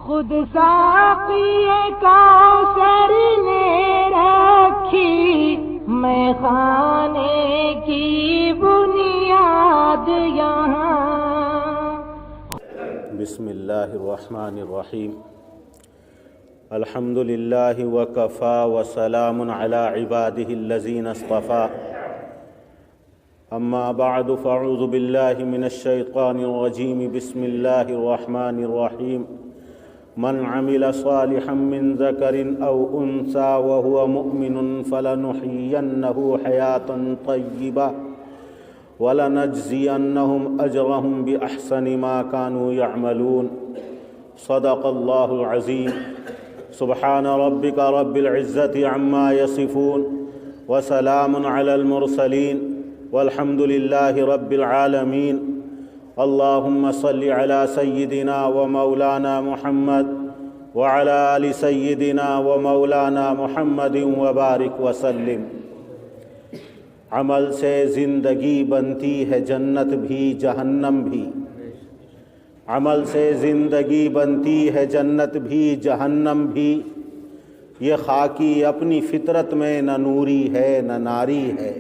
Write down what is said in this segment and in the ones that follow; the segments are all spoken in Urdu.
خود ساقی کوثر نے رکھی میں خانے کی بنیاد یہاں۔ بسم اللہ الرحمن الرحیم۔ الحمد للہ وکفی وسلام علی عبادہ الذین اصطفی، اما بعد فاعوذ باللہ من الشیطان الرجیم۔ بسم اللہ الرحمن الرحیم۔ من عمل صالحا من ذکر او انثى وهو مؤمن فلنحيينه حیاة طیبہ وَلَنَجْزِيَنَّهُمْ أَجْرَهُمْ بِأَحْسَنِ مَا كَانُوا يَعْمَلُونَ۔ صدق اللہ العظیم۔ سبحان ربک رب العزة عما يصفون وسلام علی المرسلین والحمد للہ رب العالمین۔ اللہم صل علی سیدنا و مولانا محمد وعلی آل سیدنا و مولانا محمد وبارک وسلم۔ عمل سے زندگی بنتی ہے جنت بھی جہنم بھی، عمل سے زندگی بنتی ہے جنت بھی جہنم بھی، یہ خاکی اپنی فطرت میں نہ نوری ہے نہ ناری ہے۔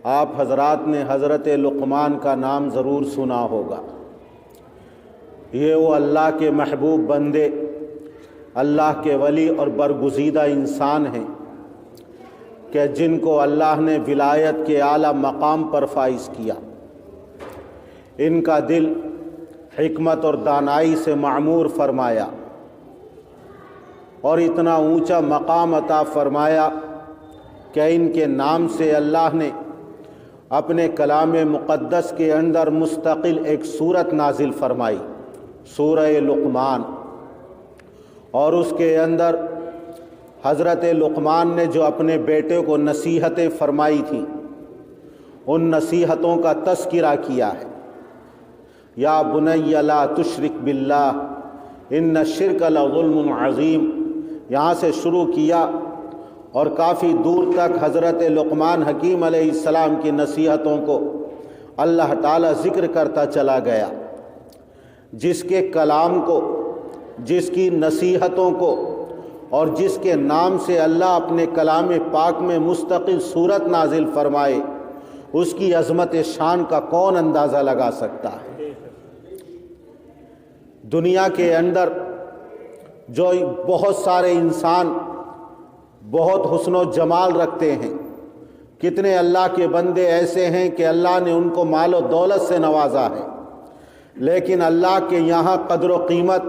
آپ حضرات نے حضرت لقمان کا نام ضرور سنا ہوگا۔ یہ وہ اللہ کے محبوب بندے، اللہ کے ولی اور برگزیدہ انسان ہیں کہ جن کو اللہ نے ولایت کے اعلیٰ مقام پر فائز کیا۔ ان کا دل حکمت اور دانائی سے معمور فرمایا اور اتنا اونچا مقام عطا فرمایا کہ ان کے نام سے اللہ نے اپنے کلام مقدس کے اندر مستقل ایک سورت نازل فرمائی، سورہ لقمان، اور اس کے اندر حضرت لقمان نے جو اپنے بیٹے کو نصیحتیں فرمائی تھیں ان نصیحتوں کا تذکرہ کیا ہے۔ یا بنی لا تشرک باللہ ان الشرک لظلم عظیم، یہاں سے شروع کیا اور کافی دور تک حضرت لقمان حکیم علیہ السلام کی نصیحتوں کو اللہ تعالیٰ ذکر کرتا چلا گیا۔ جس کے کلام کو، جس کی نصیحتوں کو اور جس کے نام سے اللہ اپنے کلام پاک میں مستقل صورت نازل فرمائے، اس کی عظمت شان کا کون اندازہ لگا سکتا ہے؟ دنیا کے اندر جو بہت سارے انسان بہت حسن و جمال رکھتے ہیں، کتنے اللہ کے بندے ایسے ہیں کہ اللہ نے ان کو مال و دولت سے نوازا ہے، لیکن اللہ کے یہاں قدر و قیمت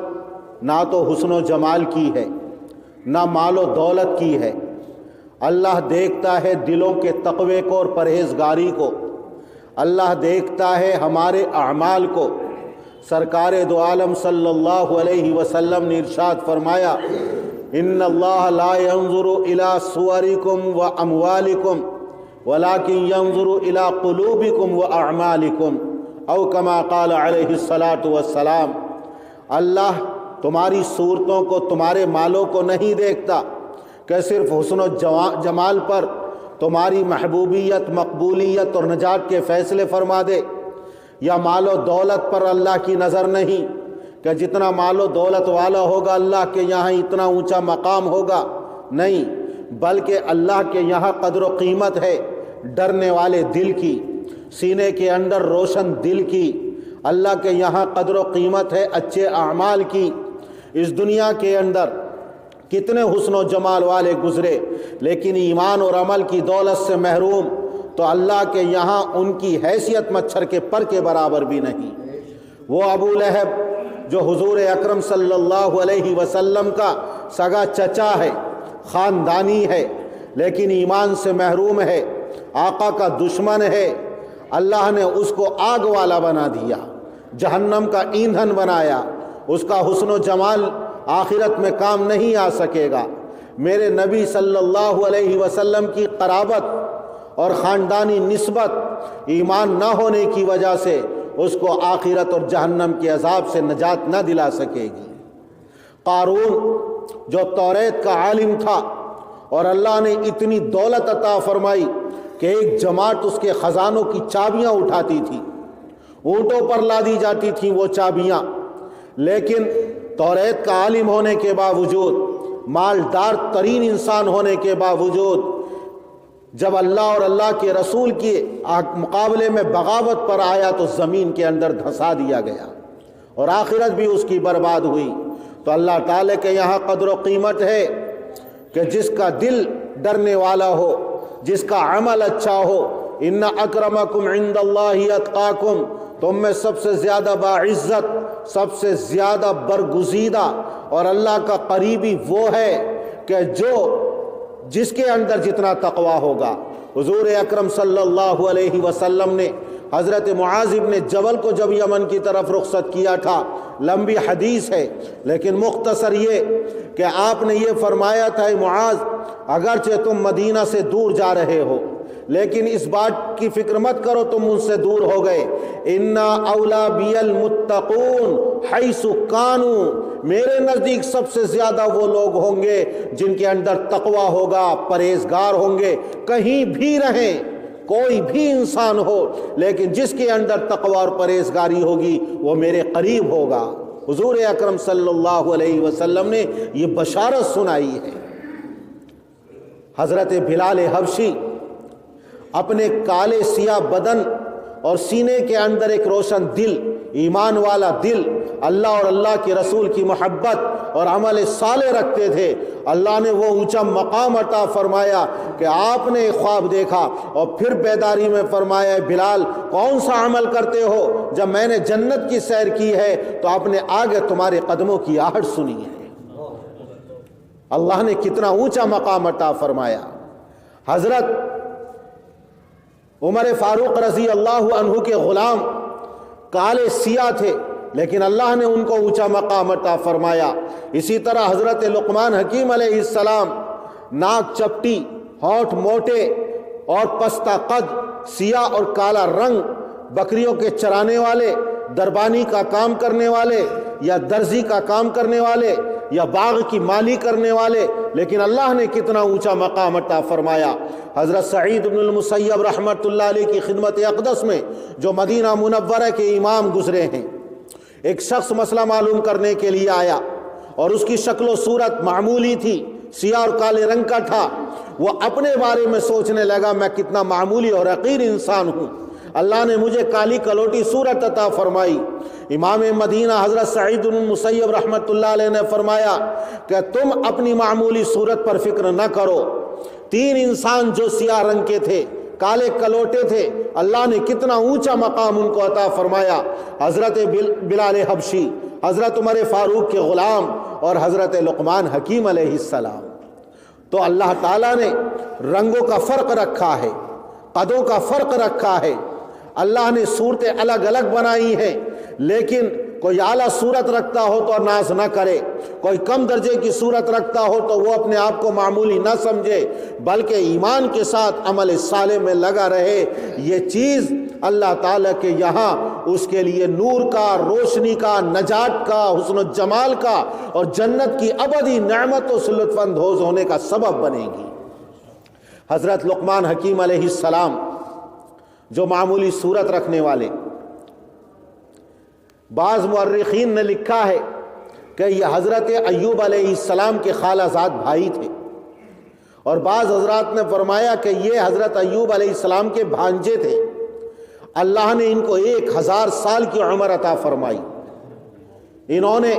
نہ تو حسن و جمال کی ہے نہ مال و دولت کی ہے۔ اللہ دیکھتا ہے دلوں کے تقوی کو اور پرہیزگاری کو، اللہ دیکھتا ہے ہمارے اعمال کو۔ سرکار دو عالم صلی اللہ علیہ وسلم نے ارشاد فرمایا، ان اللہ لا ينظر الى صورکم و اموالکم ولكن ينظر الى قلوبکم و اعمالکم، او کما قال علیہ الصلاۃ والسلام۔ اللہ تمہاری صورتوں کو، تمہارے مالوں کو نہیں دیکھتا کہ صرف حسن و جمال پر تمہاری محبوبیت، مقبولیت اور نجات کے فیصلے فرما دے، یا مال و دولت پر اللہ کی نظر نہیں کہ جتنا مال و دولت والا ہوگا اللہ کے یہاں اتنا اونچا مقام ہوگا، نہیں، بلکہ اللہ کے یہاں قدر و قیمت ہے ڈرنے والے دل کی، سینے کے اندر روشن دل کی۔ اللہ کے یہاں قدر و قیمت ہے اچھے اعمال کی۔ اس دنیا کے اندر کتنے حسن و جمال والے گزرے لیکن ایمان اور عمل کی دولت سے محروم، تو اللہ کے یہاں ان کی حیثیت مچھر کے پر کے برابر بھی نہیں۔ وہ ابو لہب جو حضور اکرم صلی اللہ علیہ وسلم کا سگا چچا ہے، خاندانی ہے، لیکن ایمان سے محروم ہے، آقا کا دشمن ہے، اللہ نے اس کو آگ والا بنا دیا، جہنم کا ایندھن بنایا، اس کا حسن و جمال آخرت میں کام نہیں آ سکے گا۔ میرے نبی صلی اللہ علیہ وسلم کی قرابت اور خاندانی نسبت ایمان نہ ہونے کی وجہ سے اس کو آخرت اور جہنم کے عذاب سے نجات نہ دلا سکے گی۔ قارون جو توریت کا عالم تھا اور اللہ نے اتنی دولت عطا فرمائی کہ ایک جماعت اس کے خزانوں کی چابیاں اٹھاتی تھی، اونٹوں پر لادی جاتی تھیں وہ چابیاں، لیکن توریت کا عالم ہونے کے باوجود، مالدار ترین انسان ہونے کے باوجود، جب اللہ اور اللہ کے رسول کے مقابلے میں بغاوت پر آیا تو زمین کے اندر دھسا دیا گیا اور آخرت بھی اس کی برباد ہوئی۔ تو اللہ تعالیٰ کے یہاں قدر و قیمت ہے کہ جس کا دل ڈرنے والا ہو، جس کا عمل اچھا ہو۔ ان اکرمکم عند اللہ اتقاکم، تم میں سب سے زیادہ باعزت، سب سے زیادہ برگزیدہ اور اللہ کا قریبی وہ ہے کہ جس کے اندر جتنا تقوی ہوگا۔ حضور اکرم صلی اللہ علیہ وسلم نے حضرت معاذ ابن جبل کو جب یمن کی طرف رخصت کیا تھا، لمبی حدیث ہے لیکن مختصر یہ کہ آپ نے یہ فرمایا تھا، اے معاذ اگرچہ تم مدینہ سے دور جا رہے ہو لیکن اس بات کی فکر مت کرو تم مجھ سے دور ہو گئے۔ انا اولا بی المتقون حیث کانوا، میرے نزدیک سب سے زیادہ وہ لوگ ہوں گے جن کے اندر تقوی ہوگا، پرہیزگار ہوں گے، کہیں بھی رہیں، کوئی بھی انسان ہو لیکن جس کے اندر تقوی اور پرہیزگاری ہوگی وہ میرے قریب ہوگا۔ حضور اکرم صلی اللہ علیہ وسلم نے یہ بشارت سنائی ہے۔ حضرت بلال حبشی اپنے کالے سیاہ بدن اور سینے کے اندر ایک روشن دل، ایمان والا دل، اللہ اور اللہ کے رسول کی محبت اور عمل صالح رکھتے تھے۔ اللہ نے وہ اونچا مقام عطا فرمایا کہ آپ نے ایک خواب دیکھا اور پھر بیداری میں فرمایا، بلال کون سا عمل کرتے ہو؟ جب میں نے جنت کی سیر کی ہے تو آپ نے آگے تمہارے قدموں کی آہٹ سنی ہے۔ اللہ نے کتنا اونچا مقام عطا فرمایا۔ حضرت عمر فاروق رضی اللہ عنہ کے غلام کالے سیاہ تھے لیکن اللہ نے ان کو اونچا مقام عطا فرمایا۔ اسی طرح حضرت لقمان حکیم علیہ السلام ناک چپٹی، ہونٹ موٹے اور پستہ قد، سیاہ اور کالا رنگ، بکریوں کے چرانے والے، دربانی کا کام کرنے والے یا درزی کا کام کرنے والے یا باغ کی مالی کرنے والے، لیکن اللہ نے کتنا اونچا مقام عطا فرمایا۔ حضرت سعید بن المسیب رحمۃ اللہ علیہ کی خدمت اقدس میں جو مدینہ منورہ کے امام گزرے ہیں، ایک شخص مسئلہ معلوم کرنے کے لیے آیا اور اس کی شکل و صورت معمولی تھی، سیاہ اور کالے رنگ کا تھا۔ وہ اپنے بارے میں سوچنے لگا، میں کتنا معمولی اور حقیر انسان ہوں، اللہ نے مجھے کالی کلوٹی صورت عطا فرمائی۔ امام مدینہ حضرت سعید بن المسیب رحمۃ اللہ علیہ نے فرمایا کہ تم اپنی معمولی صورت پر فکر نہ کرو، تین انسان جو سیاہ رنگ کے تھے، کالے کلوٹے تھے، اللہ نے کتنا اونچا مقام ان کو عطا فرمایا۔ حضرت بلال حبشی، حضرت عمر فاروق کے غلام اور حضرت لقمان حکیم علیہ السلام۔ تو اللہ تعالیٰ نے رنگوں کا فرق رکھا ہے، قدوں کا فرق رکھا ہے، اللہ نے صورتیں الگ الگ بنائی ہیں، لیکن کوئی اعلیٰ صورت رکھتا ہو تو ناز نہ کرے، کوئی کم درجے کی صورت رکھتا ہو تو وہ اپنے آپ کو معمولی نہ سمجھے، بلکہ ایمان کے ساتھ عمل صالح میں لگا رہے۔ یہ چیز اللہ تعالیٰ کے یہاں اس کے لیے نور کا، روشنی کا، نجات کا، حسن و جمال کا اور جنت کی ابدی نعمتوں سے لطف اندوز ہونے کا سبب بنے گی۔ حضرت لقمان حکیم علیہ السلام جو معمولی صورت رکھنے والے، بعض مورخین نے لکھا ہے کہ یہ حضرت ایوب علیہ السلام کے خالہ زاد بھائی تھے، اور بعض حضرات نے فرمایا کہ یہ حضرت ایوب علیہ السلام کے بھانجے تھے۔ اللہ نے ان کو 1000 سال کی عمر عطا فرمائی۔ انہوں نے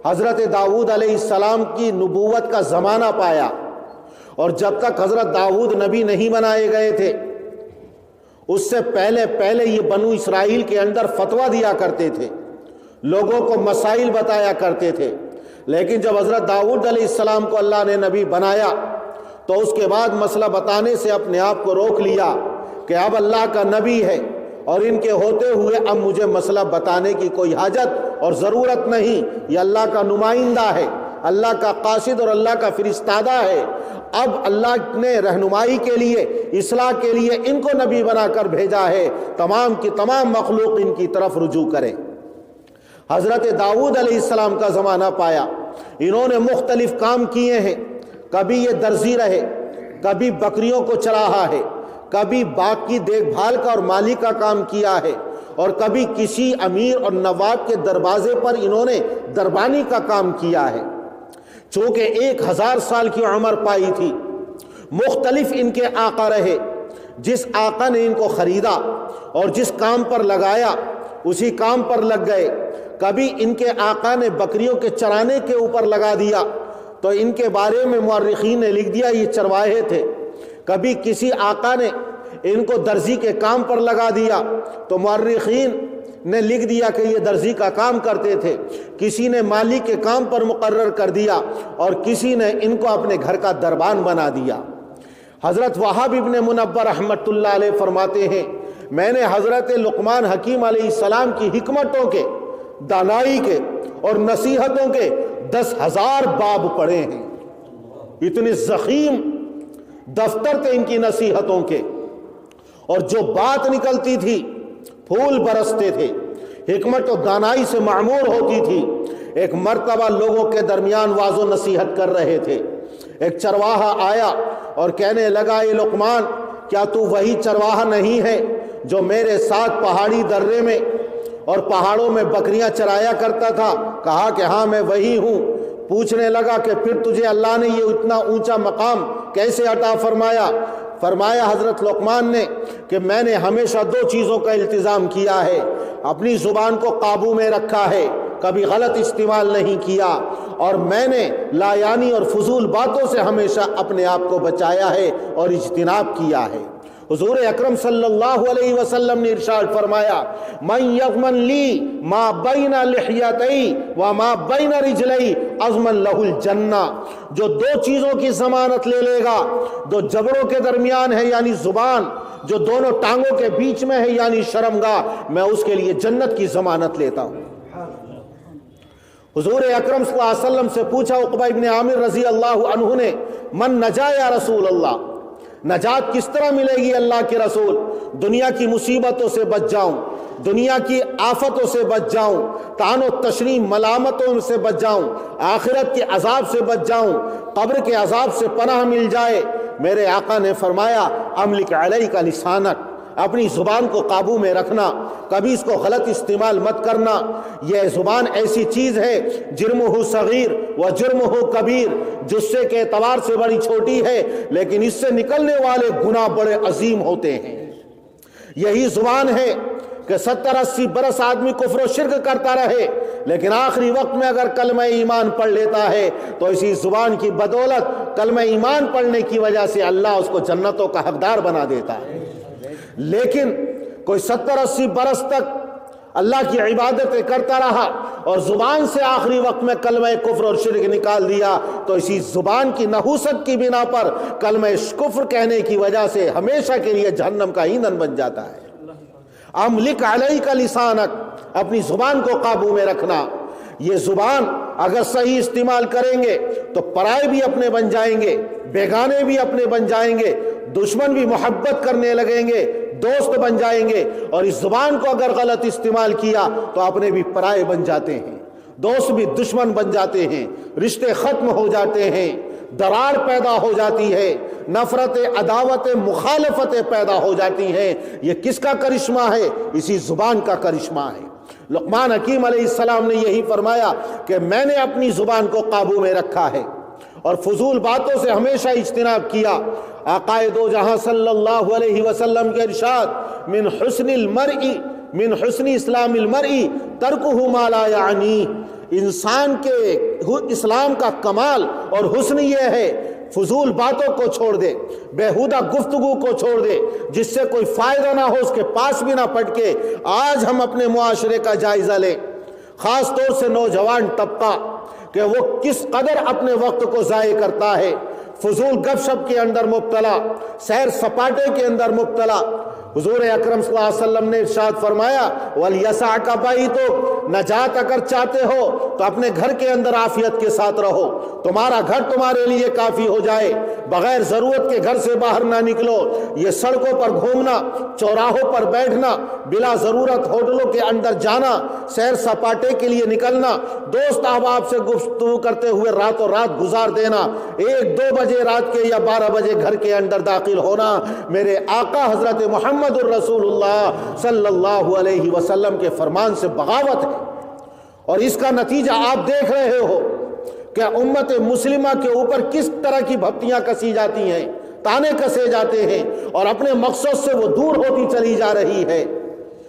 حضرت داؤد علیہ السلام کی نبوت کا زمانہ پایا، اور جب تک حضرت داؤد نبی نہیں بنائے گئے تھے اس سے پہلے یہ بنو اسرائیل کے اندر فتویٰ دیا کرتے تھے، لوگوں کو مسائل بتایا کرتے تھے۔ لیکن جب حضرت داؤد علیہ السلام کو اللہ نے نبی بنایا تو اس کے بعد مسئلہ بتانے سے اپنے آپ کو روک لیا کہ اب اللہ کا نبی ہے اور ان کے ہوتے ہوئے اب مجھے مسئلہ بتانے کی کوئی حاجت اور ضرورت نہیں، یہ اللہ کا نمائندہ ہے، اللہ کا قاصد اور اللہ کا فرستادہ ہے۔ اب اللہ نے رہنمائی کے لیے، اصلاح کے لیے ان کو نبی بنا کر بھیجا ہے، تمام کی تمام مخلوق ان کی طرف رجوع کرے۔ حضرت داؤد علیہ السلام کا زمانہ پایا، انہوں نے مختلف کام کیے ہیں، کبھی یہ درزی رہے، کبھی بکریوں کو چراہا ہے، کبھی باغ کی دیکھ بھال کا اور مالی کا کام کیا ہے، اور کبھی کسی امیر اور نواب کے دروازے پر انہوں نے دربانی کا کام کیا ہے۔ چونکہ 1000 سال کی عمر پائی تھی، مختلف ان کے آقا رہے، جس آقا نے ان کو خریدا اور جس کام پر لگایا اسی کام پر لگ گئے۔ کبھی ان کے آقا نے بکریوں کے چرانے کے اوپر لگا دیا تو ان کے بارے میں مورخین نے لکھ دیا یہ چرواہے تھے۔ کبھی کسی آقا نے ان کو درزی کے کام پر لگا دیا تو مورخین نے لکھ دیا کہ یہ درزی کا کام کرتے تھے۔ کسی نے مالی کے کام پر مقرر کر دیا اور کسی نے ان کو اپنے گھر کا دربان بنا دیا۔ حضرت وہاب ابن منبہ رحمۃ اللہ علیہ فرماتے ہیں میں نے حضرت لقمان حکیم علیہ السلام کی حکمتوں کے، دانائی کے اور نصیحتوں کے 10,000 باب پڑھے ہیں۔ اتنے ضخیم دفتر تھے ان کی نصیحتوں کے، اور جو بات نکلتی تھی پھول برستے تھے، حکمت و دانائی سے معمور ہوتی تھی۔ ایک مرتبہ لوگوں کے درمیان واعظ و نصیحت کر رہے تھے، ایک چرواہا آیا اور کہنے لگا اے لقمان، کیا تو وہی چرواہا نہیں ہے جو میرے ساتھ پہاڑی درے میں اور پہاڑوں میں بکریاں چرایا کرتا تھا؟ کہا کہ ہاں میں وہی ہوں۔ پوچھنے لگا کہ پھر تجھے اللہ نے یہ اتنا اونچا مقام کیسے عطا فرمایا؟ فرمایا حضرت لقمان نے کہ میں نے ہمیشہ 2 چیزوں کا التزام کیا ہے، اپنی زبان کو قابو میں رکھا ہے، کبھی غلط استعمال نہیں کیا، اور میں نے لا یعنی اور فضول باتوں سے ہمیشہ اپنے آپ کو بچایا ہے اور اجتناب کیا ہے۔ حضور اکرم صلی اللہ علیہ وسلم نے ارشاد فرمایا من یضمن لی ما بین لحیتی و ما بین رجلی اضمن لہ الجنہ، جو 2 چیزوں کی ضمانت لے لے گا، 2 جبڑوں کے درمیان ہے یعنی زبان، جو دونوں ٹانگوں کے بیچ میں ہے یعنی شرمگاہ، میں اس کے لیے جنت کی ضمانت لیتا ہوں۔ حضور اکرم صلی اللہ علیہ وسلم سے پوچھا عقبہ ابن عامر رضی اللہ عنہ نے من نجا یا رسول اللہ، نجات کس طرح ملے گی اللہ کے رسول؟ دنیا کی مصیبتوں سے بچ جاؤں، دنیا کی آفتوں سے بچ جاؤں، طعن و تشنیع ملامتوں سے بچ جاؤں، آخرت کے عذاب سے بچ جاؤں، قبر کے عذاب سے پناہ مل جائے۔ میرے آقا نے فرمایا املک علیک لسانک، اپنی زبان کو قابو میں رکھنا، کبھی اس کو غلط استعمال مت کرنا۔ یہ زبان ایسی چیز ہے جرمہ صغیر و جرمہ کبیر، جسے کے اعتبار سے بڑی چھوٹی ہے لیکن اس سے نکلنے والے گناہ بڑے عظیم ہوتے ہیں۔ یہی زبان ہے کہ 70-80 برس آدمی کفر و شرک کرتا رہے لیکن آخری وقت میں اگر کلمہ ایمان پڑھ لیتا ہے تو اسی زبان کی بدولت کلمہ ایمان پڑھنے کی وجہ سے اللہ اس کو جنتوں کا حقدار بنا دیتا ہے۔ لیکن کوئی 70-80 برس تک اللہ کی عبادتیں کرتا رہا اور زبان سے آخری وقت میں کلمہ کفر اور شرک نکال دیا تو اسی زبان کی نحوست کی بنا پر کلمہ کفر کہنے کی وجہ سے ہمیشہ کے لیے جہنم کا ایندھن بن جاتا ہے۔ املک علیک لسانک، اپنی زبان کو قابو میں رکھنا۔ یہ زبان اگر صحیح استعمال کریں گے تو پرائے بھی اپنے بن جائیں گے، بیگانے بھی اپنے بن جائیں گے، دشمن بھی محبت کرنے لگیں گے، دوست بن جائیں گے، اور اس زبان کو اگر غلط استعمال کیا تو اپنے بھی پرائے بن جاتے ہیں، دوست بھی دشمن بن جاتے ہیں، رشتے ختم ہو جاتے ہیں، درار پیدا ہو جاتی ہے، نفرت، عداوت، مخالفتیں پیدا ہو جاتی ہیں۔ یہ کس کا کرشمہ ہے؟ اسی زبان کا کرشمہ ہے۔ لقمان حکیم علیہ السلام نے یہی فرمایا کہ میں نے اپنی زبان کو قابو میں رکھا ہے اور فضول باتوں سے ہمیشہ اجتناب کیا۔ آقا دو جہاں صلی اللہ علیہ وسلم کے ارشاد من حسن اسلام المرء ترکہ ما لا یعنی، انسان کے اسلام کا کمال اور حسن یہ ہے فضول باتوں کو چھوڑ دے، بیہودہ گفتگو کو چھوڑ دے، جس سے کوئی فائدہ نہ ہو، اس کے پاس بھی نہ پٹکے۔ آج ہم اپنے معاشرے کا جائزہ لیں، خاص طور سے نوجوان طبقہ، کہ وہ کس قدر اپنے وقت کو ضائع کرتا ہے، فضول گپ شپ کے اندر مبتلا، سیر سپاٹے کے اندر مبتلا۔ حضور اکرم صلی اللہ علیہ وسلم نے ارشاد فرمایا وَلْيَسَعْكَ بَيْتُكَ، نجات اگر چاہتے ہو تو اپنے گھر کے اندر عافیت کے ساتھ رہو، تمہارا گھر تمہارے لیے کافی ہو جائے، بغیر ضرورت کے گھر سے باہر نہ نکلو۔ یہ سڑکوں پر گھومنا، چوراہوں پر بیٹھنا، بلا ضرورت ہوٹلوں کے اندر جانا، سیر سپاٹے کے لیے نکلنا، دوست احباب سے گفتگو کرتے ہوئے راتوں رات گزار دینا، 1-2 بجے رات کے یا 12 بجے گھر کے اندر داخل ہونا، میرے آقا حضرت محمد الرسول اللہ صلی اللہ علیہ وسلم کے فرمان سے بغاوت ہے۔ اور اس کا نتیجہ آپ دیکھ رہے ہو کہ امت مسلمہ کے اوپر کس طرح کی بھپتیاں کسی جاتی ہیں، تانے کسے جاتے ہیں، اور اپنے مقصد سے وہ دور ہوتی چلی جا رہی ہے۔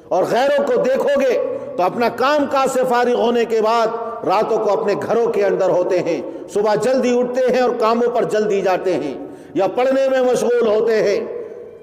اور غیروں کو دیکھو گے تو اپنا کام کاج سے فارغ ہونے کے بعد راتوں کو اپنے گھروں کے اندر ہوتے ہیں، صبح جلدی اٹھتے ہیں اور کاموں پر جلدی جاتے ہیں یا پڑھنے میں مشغول ہوتے ہیں۔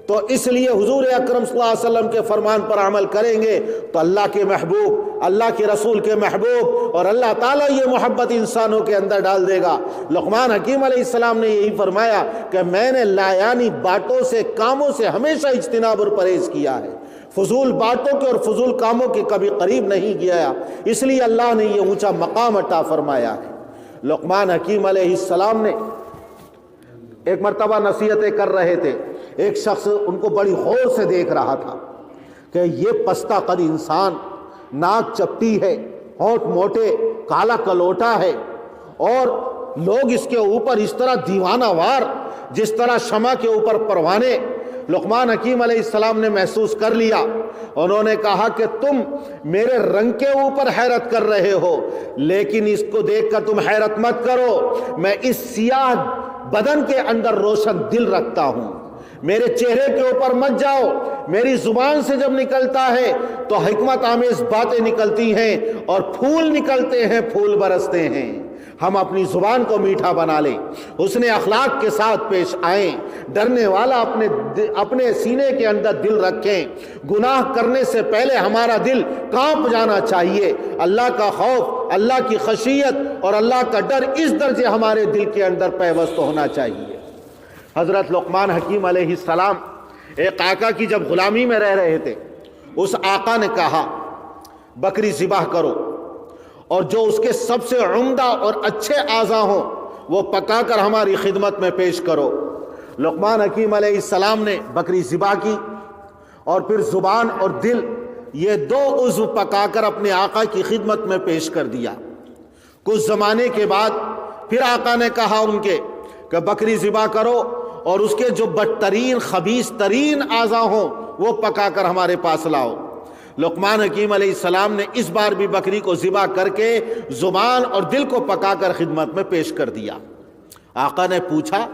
تو اس لیے حضور اکرم صلی اللہ علیہ وسلم کے فرمان پر عمل کریں گے تو اللہ کے محبوب، اللہ کے رسول کے محبوب، اور اللہ تعالیٰ یہ محبت انسانوں کے اندر ڈال دے گا۔ لقمان حکیم علیہ السلام نے یہی فرمایا کہ میں نے لایانی باتوں سے، کاموں سے ہمیشہ اجتناب اور پرہیز کیا ہے، فضول باتوں کے اور فضول کاموں کے کبھی قریب نہیں گیا، اس لیے اللہ نے یہ اونچا مقام عطا فرمایا ہے۔ لقمان حکیم علیہ السلام نے ایک مرتبہ نصیحتیں کر رہے تھے، ایک شخص ان کو بڑی غور سے دیکھ رہا تھا کہ یہ پستہ قد انسان، ناک چپٹی ہے، ہونٹ موٹے، کالا کلوٹا ہے، اور لوگ اس کے اوپر اس طرح دیوانہ وار، جس طرح شمع کے اوپر پروانے۔ لقمان حکیم علیہ السلام نے محسوس کر لیا، انہوں نے کہا کہ تم میرے رنگ کے اوپر حیرت کر رہے ہو، لیکن اس کو دیکھ کر تم حیرت مت کرو، میں اس سیاہ بدن کے اندر روشن دل رکھتا ہوں، میرے چہرے کے اوپر مت جاؤ، میری زبان سے جب نکلتا ہے تو حکمت آمیز باتیں نکلتی ہیں اور پھول نکلتے ہیں، پھول برستے ہیں۔ ہم اپنی زبان کو میٹھا بنا لیں، حسن اخلاق کے ساتھ پیش آئیں، ڈرنے والا اپنے سینے کے اندر دل رکھیں، گناہ کرنے سے پہلے ہمارا دل کانپ جانا چاہیے، اللہ کا خوف، اللہ کی خشیت اور اللہ کا ڈر اس درجے ہمارے دل کے اندر پیوست ہونا چاہیے۔ حضرت لقمان حکیم علیہ السلام ایک آقا کی جب غلامی میں رہ رہے تھے، اس آقا نے کہا بکری ذبح کرو، اور جو اس کے سب سے عمدہ اور اچھے اعضاء ہوں وہ پکا کر ہماری خدمت میں پیش کرو۔ لقمان حکیم علیہ السلام نے بکری ذبح کی، اور پھر زبان اور دل، یہ 2 عضو پکا کر اپنے آقا کی خدمت میں پیش کر دیا۔ کچھ زمانے کے بعد پھر آقا نے کہا ان کے کہ بکری ذبح کرو، اور اس کے جو بدترین خبیث ترین اعضاء ہوں وہ پکا کر ہمارے پاس لاؤ۔ لقمان حکیم علیہ السلام نے اس بار بھی بکری کو ذبح کر کے زبان اور دل کو پکا کر خدمت میں پیش کر دیا۔ آقا نے پوچھا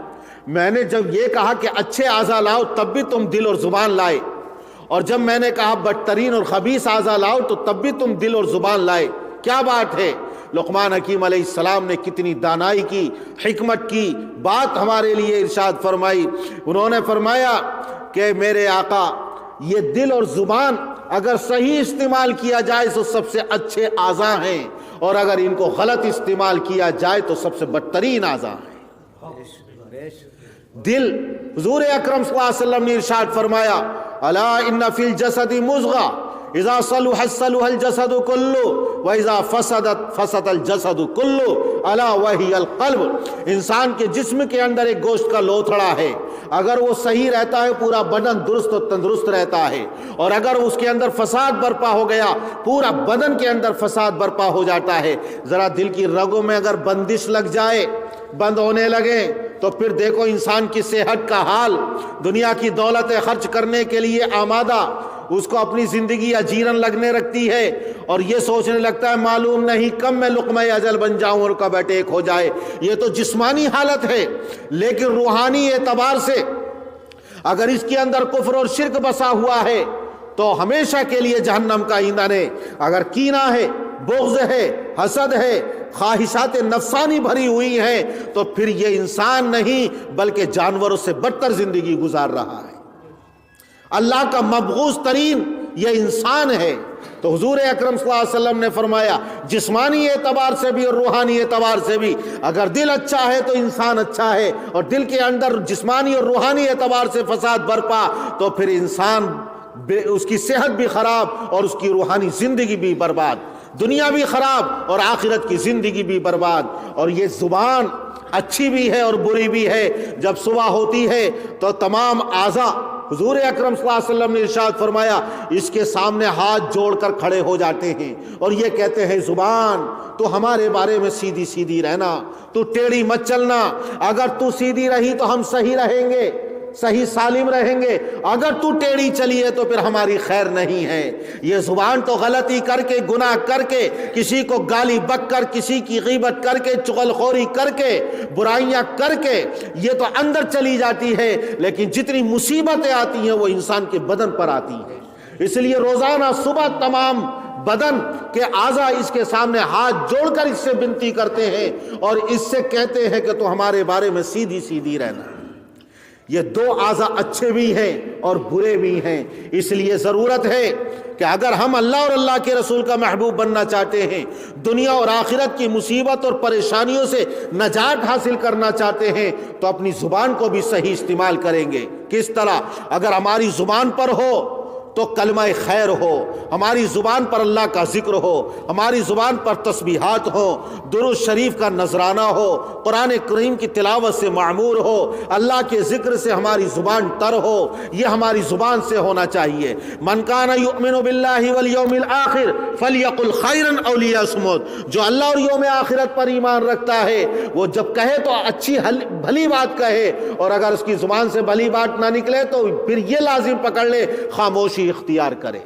میں نے جب یہ کہا کہ اچھے اعضاء لاؤ تب بھی تم دل اور زبان لائے، اور جب میں نے کہا بدترین اور خبیث اعضاء لاؤ تو تب بھی تم دل اور زبان لائے، کیا بات ہے؟ لقمان حکیم علیہ السلام نے کتنی دانائی کی، حکمت کی بات ہمارے لیے ارشاد فرمائی۔ انہوں نے فرمایا کہ میرے آقا، یہ دل اور زبان اگر صحیح استعمال کیا جائے تو سب سے اچھے اعضاء ہیں، اور اگر ان کو غلط استعمال کیا جائے تو سب سے بدترین اعضاء ہیں۔ دل، حضور اکرم صلی اللہ علیہ وسلم نے ارشاد فرمایا الا ان فی الجسد مضغہ اذا صلحت صلح الجسد کلہ واذا فسدت فسد الجسد کلہ الا وہی القلب۔ انسان کے جسم کے اندر ایک گوشت کا لوتھڑا ہے، اگر وہ صحیح رہتا ہے پورا بدن درست و تندرست رہتا ہے، اور اگر اس کے اندر فساد برپا ہو گیا پورا بدن کے اندر فساد برپا ہو جاتا ہے۔ ذرا دل کی رگوں میں اگر بندش لگ جائے، بند ہونے لگے، تو پھر دیکھو انسان کی صحت کا حال، دنیا کی دولتیں خرچ کرنے کے لیے آمادہ، اس کو اپنی زندگی اجیرن لگنے رکھتی ہے، اور یہ سوچنے لگتا ہے معلوم نہیں کب میں لقمہ اجل بن جاؤں اور کب اٹیک ہو جائے۔ یہ تو جسمانی حالت ہے، لیکن روحانی اعتبار سے اگر اس کے اندر کفر اور شرک بسا ہوا ہے تو ہمیشہ کے لیے جہنم کا ایندھن ہے۔ اگر کینہ ہے، بغض ہے، حسد ہے، خواہشات نفسانی بھری ہوئی ہیں تو پھر یہ انسان نہیں بلکہ جانوروں سے بدتر زندگی گزار رہا ہے۔ اللہ کا مبغوض ترین یہ انسان ہے۔ تو حضور اکرم صلی اللہ علیہ وسلم نے فرمایا جسمانی اعتبار سے بھی اور روحانی اعتبار سے بھی اگر دل اچھا ہے تو انسان اچھا ہے، اور دل کے اندر جسمانی اور روحانی اعتبار سے فساد برپا تو پھر انسان اس کی صحت بھی خراب اور اس کی روحانی زندگی بھی برباد۔ دنیا بھی خراب اور آخرت کی زندگی بھی برباد۔ اور یہ زبان اچھی بھی ہے اور بری بھی ہے۔ جب صبح ہوتی ہے تو تمام اعضاء، حضور اکرم صلی اللہ علیہ وسلم نے ارشاد فرمایا، اس کے سامنے ہاتھ جوڑ کر کھڑے ہو جاتے ہیں اور یہ کہتے ہیں زبان تو ہمارے بارے میں سیدھی سیدھی رہنا، تو ٹیڑھی مت چلنا، اگر تو سیدھی رہی تو ہم صحیح رہیں گے، صحیح سالم رہیں گے، اگر تو ٹیڑھی چلی ہے تو پھر ہماری خیر نہیں ہے۔ یہ زبان تو غلطی کر کے، گناہ کر کے، کسی کو گالی بک کر، کسی کی غیبت کر کے، چغلخوری کر کے، برائیاں کر کے یہ تو اندر چلی جاتی ہے، لیکن جتنی مصیبتیں آتی ہیں وہ انسان کے بدن پر آتی ہیں۔ اس لیے روزانہ صبح تمام بدن کے اعضاء اس کے سامنے ہاتھ جوڑ کر اس سے بنتی کرتے ہیں اور اس سے کہتے ہیں کہ تو ہمارے بارے میں سیدھی سیدھی رہنا۔ یہ دو اعضاء اچھے بھی ہیں اور برے بھی ہیں، اس لیے ضرورت ہے کہ اگر ہم اللہ اور اللہ کے رسول کا محبوب بننا چاہتے ہیں، دنیا اور آخرت کی مصیبت اور پریشانیوں سے نجات حاصل کرنا چاہتے ہیں، تو اپنی زبان کو بھی صحیح استعمال کریں گے۔ کس طرح؟ اگر ہماری زبان پر ہو تو کلمہ خیر ہو، ہماری زبان پر اللہ کا ذکر ہو، ہماری زبان پر تسبیحات ہو، درود شریف کا نذرانہ ہو، قرآن کریم کی تلاوت سے معمور ہو، اللہ کے ذکر سے ہماری زبان تر ہو، یہ ہماری زبان سے ہونا چاہیے۔ من کان یؤمن باللہ والیوم الآخر فلیقل خیرا او لیصمت، جو اللہ اور یوم آخرت پر ایمان رکھتا ہے وہ جب کہے تو اچھی بھلی بات کہے، اور اگر اس کی زبان سے بھلی بات نہ نکلے تو پھر یہ لازم پکڑ لے خاموشی اختیار کرے،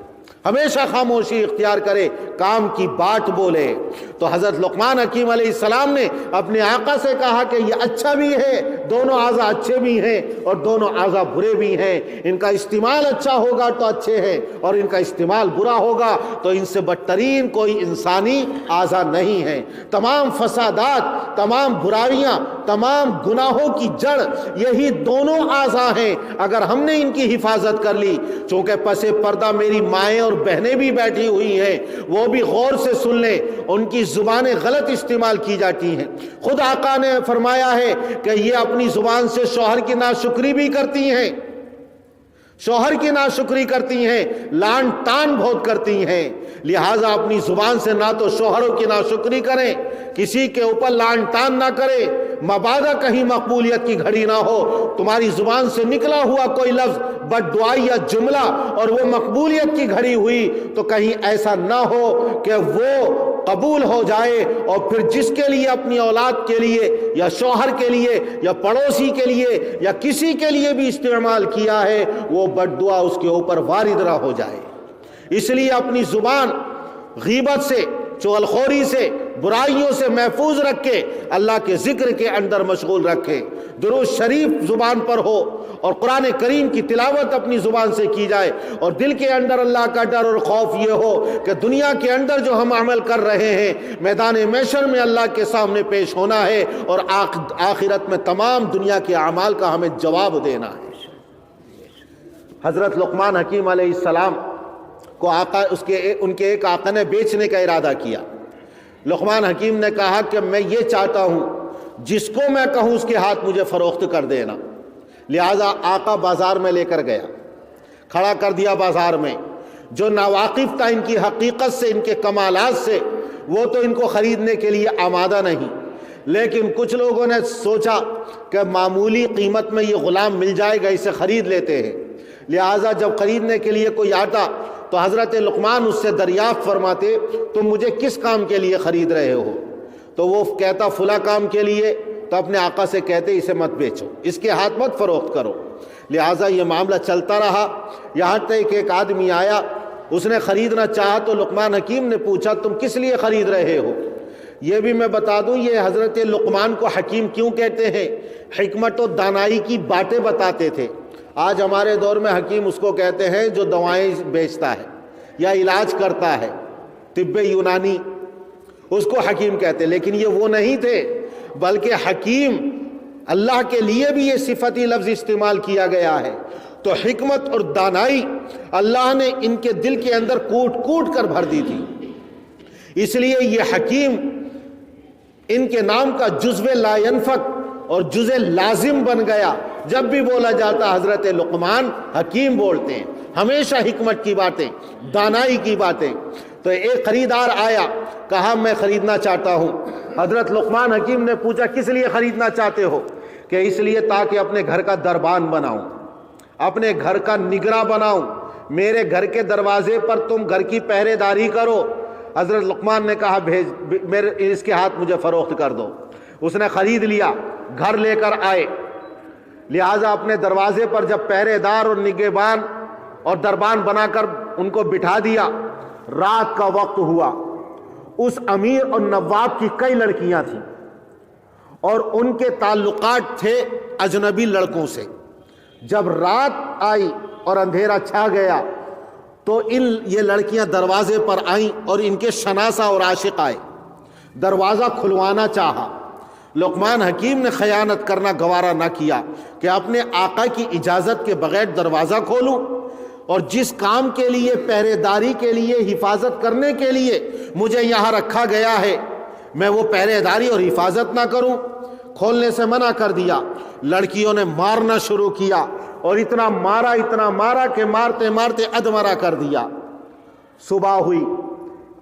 ہمیشہ خاموشی اختیار کرے، کام کی بات بولے۔ تو حضرت لقمان حکیم علیہ السلام نے اپنے آقا سے کہا کہ یہ اچھا بھی ہے، دونوں اعضاء اچھے بھی ہیں اور دونوں اعضاء برے بھی ہیں، ان کا استعمال اچھا ہوگا تو اچھے ہیں اور ان کا استعمال برا ہوگا تو ان سے بدترین کوئی انسانی اعضاء نہیں ہے۔ تمام فسادات، تمام برائیاں، تمام گناہوں کی جڑ یہی دونوں اعضاء ہیں۔ اگر ہم نے ان کی حفاظت کر لی، چونکہ پس پردہ میری مائیں اور بہنیں بھی بیٹھی ہوئی ہیں، وہ بھی غور سے سن لیں، ان کی زبانیں غلط استعمال کی جاتی ہیں۔ خود آقا نے فرمایا ہے کہ یہ اپنی زبان سے شوہر کی ناشکری بھی کرتی ہیں، شوہر کی ناشکری کرتی ہیں، لان تان بہت کرتی ہیں، لہٰذا اپنی زبان سے نہ تو شوہروں کی ناشکری کریں، کسی کے اوپر لان تان نہ کریں، مبادا کہیں مقبولیت کی گھڑی نہ ہو، تمہاری زبان سے نکلا ہوا کوئی لفظ بد دعائی یا جملہ اور وہ مقبولیت کی گھڑی ہوئی تو کہیں ایسا نہ ہو کہ وہ قبول ہو جائے اور پھر جس کے لیے اپنی اولاد کے لیے یا شوہر کے لیے یا پڑوسی کے لیے یا کسی کے لیے بھی استعمال کیا ہے وہ بد دعا اس کے اوپر وارد نہ ہو جائے۔ اس لیے اپنی زبان غیبت سے، چغلخوری سے، برائیوں سے محفوظ رکھ کے اللہ کے ذکر کے اندر مشغول رکھے، درود شریف زبان پر ہو اور قرآن کریم کی تلاوت اپنی زبان سے کی جائے، اور دل کے اندر اللہ کا ڈر اور خوف یہ ہو کہ دنیا کے اندر جو ہم عمل کر رہے ہیں میدان محشر میں اللہ کے سامنے پیش ہونا ہے اور آخرت میں تمام دنیا کے اعمال کا ہمیں جواب دینا ہے۔ حضرت لقمان حکیم علیہ السلام کو ان کے ایک آقا نے بیچنے کا ارادہ کیا۔ لقمان حکیم نے کہا کہ میں یہ چاہتا ہوں جس کو میں کہوں اس کے ہاتھ مجھے فروخت کر دینا، لہذا آقا بازار میں لے کر گیا، کھڑا کر دیا بازار میں۔ جو ناواقف تھا ان کی حقیقت سے، ان کے کمالات سے، وہ تو ان کو خریدنے کے لیے آمادہ نہیں، لیکن کچھ لوگوں نے سوچا کہ معمولی قیمت میں یہ غلام مل جائے گا، اسے خرید لیتے ہیں، لہٰذا جب خریدنے کے لیے کوئی آتا تو حضرت لقمان اس سے دریافت فرماتے تم مجھے کس کام کے لیے خرید رہے ہو؟ تو وہ کہتا فلاں کام کے لیے، تو اپنے آقا سے کہتے اسے مت بیچو، اس کے ہاتھ مت فروخت کرو۔ لہٰذا یہ معاملہ چلتا رہا، یہاں تک ایک آدمی آیا، اس نے خریدنا چاہا تو لقمان حکیم نے پوچھا تم کس لیے خرید رہے ہو؟ یہ بھی میں بتا دوں یہ حضرت لقمان کو حکیم کیوں کہتے ہیں، حکمت و دانائی کی باتیں بتاتے تھے۔ آج ہمارے دور میں حکیم اس کو کہتے ہیں جو دوائیں بیچتا ہے یا علاج کرتا ہے، طب یونانی، اس کو حکیم کہتے ہیں، لیکن یہ وہ نہیں تھے، بلکہ حکیم اللہ کے لیے بھی یہ صفتی لفظ استعمال کیا گیا ہے۔ تو حکمت اور دانائی اللہ نے ان کے دل کے اندر کوٹ کوٹ کر بھر دی تھی، اس لیے یہ حکیم ان کے نام کا جزو لا ينفق اور جزء لازم بن گیا۔ جب بھی بولا جاتا حضرت لقمان حکیم بولتے ہیں، ہمیشہ حکمت کی باتیں، دانائی کی باتیں۔ تو ایک خریدار آیا، کہا میں خریدنا چاہتا ہوں۔ حضرت لقمان حکیم نے پوچھا کس لیے خریدنا چاہتے ہو؟ کہ اس لیے تاکہ اپنے گھر کا دربان بناؤں، اپنے گھر کا نگراں بناؤں، میرے گھر کے دروازے پر تم گھر کی پہرے داری کرو۔ حضرت لقمان نے کہا اس کے ہاتھ مجھے فروخت کر دو۔ اس نے خرید لیا، گھر لے کر آئے، لہٰذا اپنے دروازے پر جب پہرے دار اور نگہبان اور دربان بنا کر ان کو بٹھا دیا، رات کا وقت ہوا۔ اس امیر اور نواب کی کئی لڑکیاں تھیں اور ان کے تعلقات تھے اجنبی لڑکوں سے۔ جب رات آئی اور اندھیرا چھا گیا تو یہ لڑکیاں دروازے پر آئیں اور ان کے شناسہ اور عاشق آئے، دروازہ کھلوانا چاہا۔ لقمان حکیم نے خیانت کرنا گوارا نہ کیا کہ اپنے آقا کی اجازت کے بغیر دروازہ کھولوں، اور جس کام کے لیے، پہرے داری کے لیے، حفاظت کرنے کے لیے مجھے یہاں رکھا گیا ہے، میں وہ پہرے داری اور حفاظت نہ کروں؟ کھولنے سے منع کر دیا۔ لڑکیوں نے مارنا شروع کیا اور اتنا مارا کہ مارتے مارتے ادمرا کر دیا۔ صبح ہوئی،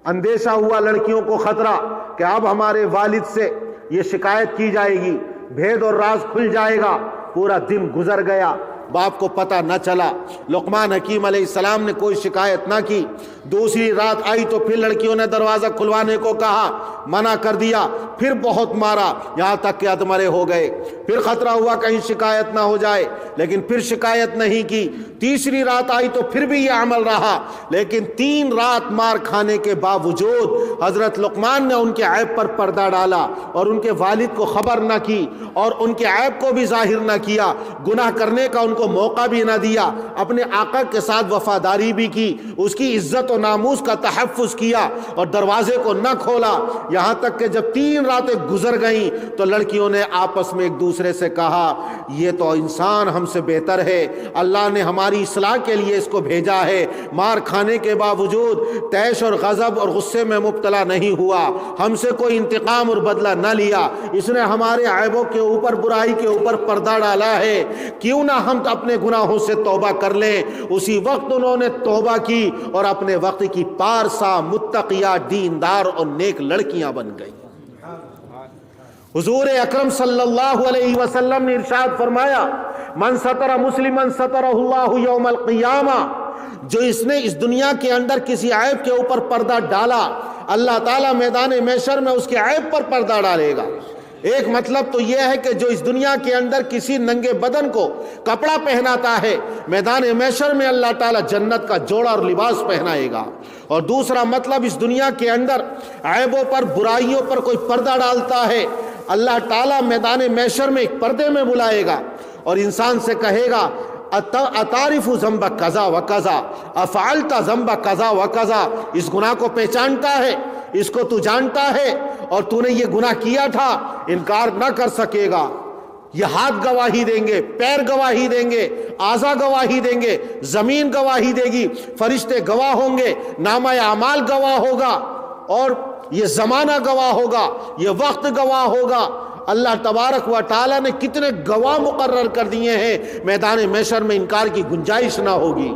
اندیشہ ہوا لڑکیوں کو، خطرہ کہ اب ہمارے والد سے یہ شکایت کی جائے گی، بھید اور راز کھل جائے گا۔ پورا دن گزر گیا، باپ کو پتہ نہ چلا۔ لقمان حکیم علیہ السلام نے کوئی شکایت نہ کی۔ دوسری رات آئی تو پھر لڑکیوں نے دروازہ کھلوانے کو کہا، منع کر دیا، پھر بہت مارا یہاں تک کہ ادمرے ہو گئے۔ پھر خطرہ ہوا کہیں شکایت نہ ہو جائے، لیکن پھر شکایت نہیں کی۔ تیسری رات آئی تو پھر بھی یہ عمل رہا، لیکن 3 رات مار کھانے کے باوجود حضرت لقمان نے ان کے عیب پر پردہ ڈالا اور ان کے والد کو خبر نہ کی اور ان کے عیب کو بھی ظاہر نہ کیا، گناہ کرنے کا ان کو موقع بھی نہ دیا، اپنے آقا کے ساتھ وفاداری بھی کی، اس کی عزت و ناموس کا تحفظ کیا اور دروازے کو نہ کھولا۔ یہاں تک کہ جب 3 راتیں گزر گئیں تو لڑکیوں نے آپس میں ایک دوسرے سے کہا، یہ تو انسان ہم سے بہتر ہے، اللہ نے ہماری اصلاح کے لیے اس کو بھیجا ہے، مار کھانے کے باوجود طیش اور غضب اور غصے میں مبتلا نہیں ہوا، ہم سے کوئی انتقام اور بدلہ نہ لیا، اس نے ہمارے عیبوں کے اوپر، برائی کے اوپر پردہ ڈالا ہے، کیوں نہ ہم اپنے گناہوں سے توبہ کر لیں۔ اسی وقت انہوں نے توبہ کی اور اپنے وقت کی پارسا، متقیہ، دیندار اور نیک لڑکیاں بن گئی۔ حضور اکرم صلی اللہ علیہ وسلم نے ارشاد فرمایا، من ستر مسلمن سترہ اللہ یوم القیامہ، جو اس نے اس دنیا کے اندر کسی عیب کے اوپر پردہ ڈالا، اللہ تعالیٰ میدان محشر میں اس کے عیب پر پردہ ڈالے گا۔ ایک مطلب تو یہ ہے کہ جو اس دنیا کے اندر کسی ننگے بدن کو کپڑا پہناتا ہے، میدان محشر میں اللہ تعالیٰ جنت کا جوڑا اور لباس پہنائے گا۔ اور دوسرا مطلب، اس دنیا کے اندر عیبوں پر، برائیوں پر کوئی پردہ ڈالتا ہے، اللہ تعالیٰ میدان محشر میں ایک پردے میں بلائے گا اور انسان سے کہے گا، اتعرف ذنب کذا و کذا، افعلت ذنب کذا و کذا، اس گناہ کو پہچانتا ہے، اس کو تو جانتا ہے اور تو نے یہ گناہ کیا تھا، انکار نہ کر سکے گا۔ یہ ہاتھ گواہی دیں گے، پیر گواہی دیں گے، اعضاء گواہی دیں گے، زمین گواہی دے گی، فرشتے گواہ ہوں گے، نامہ اعمال گواہ ہوگا، اور یہ زمانہ گواہ ہوگا، یہ وقت گواہ ہوگا۔ اللہ تبارک و تعالیٰ نے کتنے گواہ مقرر کر دیے ہیں، میدان محشر میں انکار کی گنجائش نہ ہوگی،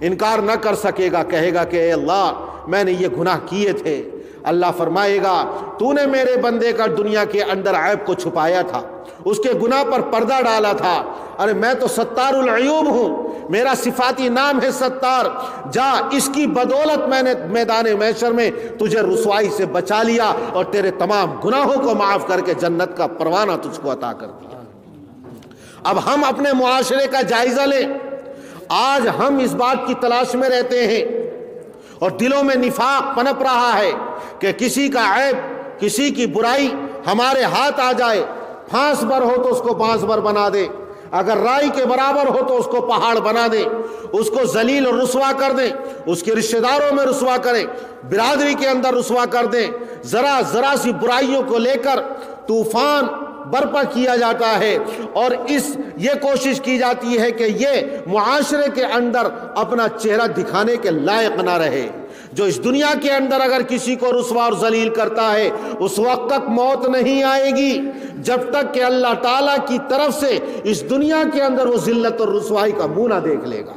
انکار نہ کر سکے گا، کہے گا کہ اے اللہ میں نے یہ گناہ کیے تھے۔ اللہ فرمائے گا، تو نے میرے بندے کا دنیا کے اندر عیب کو چھپایا تھا، اس کے گناہ پر پردہ ڈالا تھا، ارے میں تو ستار العیوب ہوں، میرا صفاتی نام ہے ستار، جا اس کی بدولت میں نے میدان محشر میں تجھے رسوائی سے بچا لیا اور تیرے تمام گناہوں کو معاف کر کے جنت کا پروانہ تجھ کو عطا کر دیا۔ اب ہم اپنے معاشرے کا جائزہ لیں۔ آج ہم اس بات کی تلاش میں رہتے ہیں اور دلوں میں نفاق پنپ رہا ہے کہ کسی کا عیب، کسی کی برائی ہمارے ہاتھ آ جائے، پھانس بر ہو تو اس کو 5 بر بنا دے، اگر رائی کے برابر ہو تو اس کو پہاڑ بنا دیں، اس کو ذلیل اور رسوا کر دیں، اس کے رشتہ داروں میں رسوا کریں، برادری کے اندر رسوا کر دیں، ذرا سی برائیوں کو لے کر طوفان برپا کیا جاتا ہے اور یہ کوشش کی جاتی ہے کہ یہ معاشرے کے اندر اپنا چہرہ دکھانے کے لائق نہ رہے۔ جو اس دنیا کے اندر اگر کسی کو رسوا اور ذلیل کرتا ہے، اس وقت تک موت نہیں آئے گی جب تک کہ اللہ تعالیٰ کی طرف سے اس دنیا کے اندر وہ ذلت اور رسوائی کا منہ نہ دیکھ لے گا۔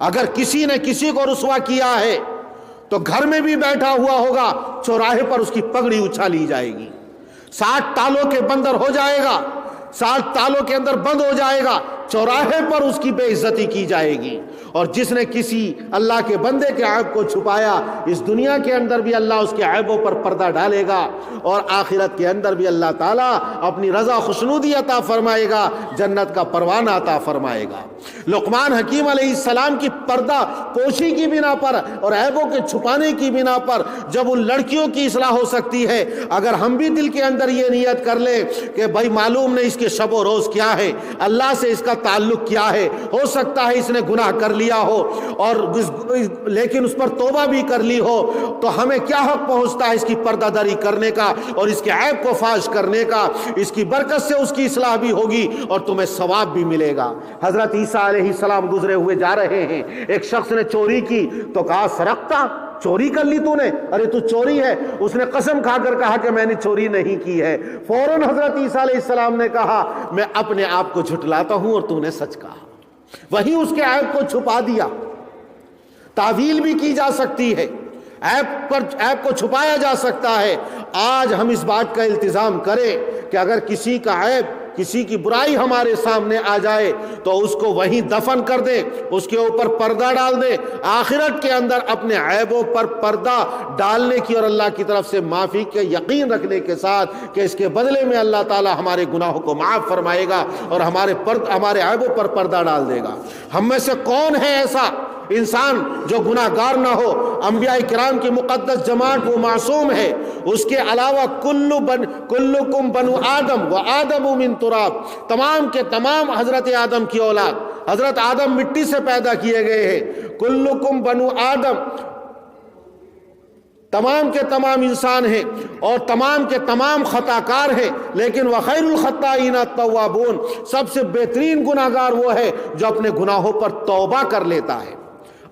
اگر کسی نے کسی کو رسوا کیا ہے تو گھر میں بھی بیٹھا ہوا ہوگا، چوراہے پر اس کی پگڑی اچھالی جائے گی، 60 تالوں کے بندر ہو جائے گا، 60 تالوں کے اندر بند ہو جائے گا، چوراہے پر اس کی بے عزتی کی جائے گی۔ اور جس نے کسی اللہ کے بندے کے عیب کو چھپایا، اس دنیا کے اندر بھی اللہ اس کے عیبوں پر پردہ ڈالے گا، اور آخرت کے اندر بھی اللہ تعالیٰ اپنی رضا خوشنودی عطا فرمائے گا، جنت کا پروانہ عطا فرمائے گا۔ لقمان حکیم علیہ السلام کی پردہ پوشی کی بنا پر اور عیبوں کے چھپانے کی بنا پر جب ان لڑکیوں کی اصلاح ہو سکتی ہے، اگر ہم بھی دل کے اندر یہ نیت کر لیں کہ بھائی معلوم نہیں اس کے شب و روز کیا ہے، اللہ سے اس کا تعلق کیا ہے، ہو سکتا ہے اس نے گناہ کر لیا ہو اور لیکن اس پر توبہ بھی کر لی ہو، تو ہمیں کیا حق پہنچتا ہے اس کی پردہ داری کرنے کا اور اس کے عیب کو فاش کرنے کا؟ اس کی برکت سے اس کی اصلاح بھی ہوگی اور تمہیں ثواب بھی ملے گا۔ حضرت عیسیٰ علیہ السلام گزرے ہوئے جا رہے ہیں، ایک شخص نے چوری کی تو کہا سرقتا، چوری کر لی تو نے؟ ارے تو چوری ہے۔ اس نے قسم کھا کر کہا کہ میں نے چوری نہیں کی ہے۔ فوراً حضرت عیسیٰ علیہ السلام نے کہا میں اپنے آپ کو جھٹلاتا ہوں اور تو نے سچ کہا۔ وہیں اس کے عیب کو چھپا دیا۔ تعویل بھی کی جا سکتی ہے، عیب کو چھپایا جا سکتا ہے۔ آج ہم اس بات کا التزام کریں کہ اگر کسی کا عیب، کسی کی برائی ہمارے سامنے آ جائے تو اس کو وہیں دفن کر دیں، اس کے اوپر پردہ ڈال دیں، آخرت کے اندر اپنے عیبوں پر پردہ ڈالنے کی اور اللہ کی طرف سے معافی کے یقین رکھنے کے ساتھ کہ اس کے بدلے میں اللہ تعالی ہمارے گناہوں کو معاف فرمائے گا اور ہمارے عیبوں پر پردہ ڈال دے گا۔ ہم میں سے کون ہے ایسا انسان جو گناہ گار نہ ہو؟ انبیاء کرام کی مقدس جماعت وہ معصوم ہے، اس کے علاوہ کلکم بنو آدم و آدم من تراب، تمام کے تمام حضرت آدم کی اولاد، حضرت آدم مٹی سے پیدا کیے گئے ہیں۔ کلکم بنو آدم، تمام کے تمام انسان ہیں اور تمام کے تمام خطا کار ہیں، لیکن وخیر الخطائین التوابون، سب سے بہترین گناہ گار وہ ہے جو اپنے گناہوں پر توبہ کر لیتا ہے،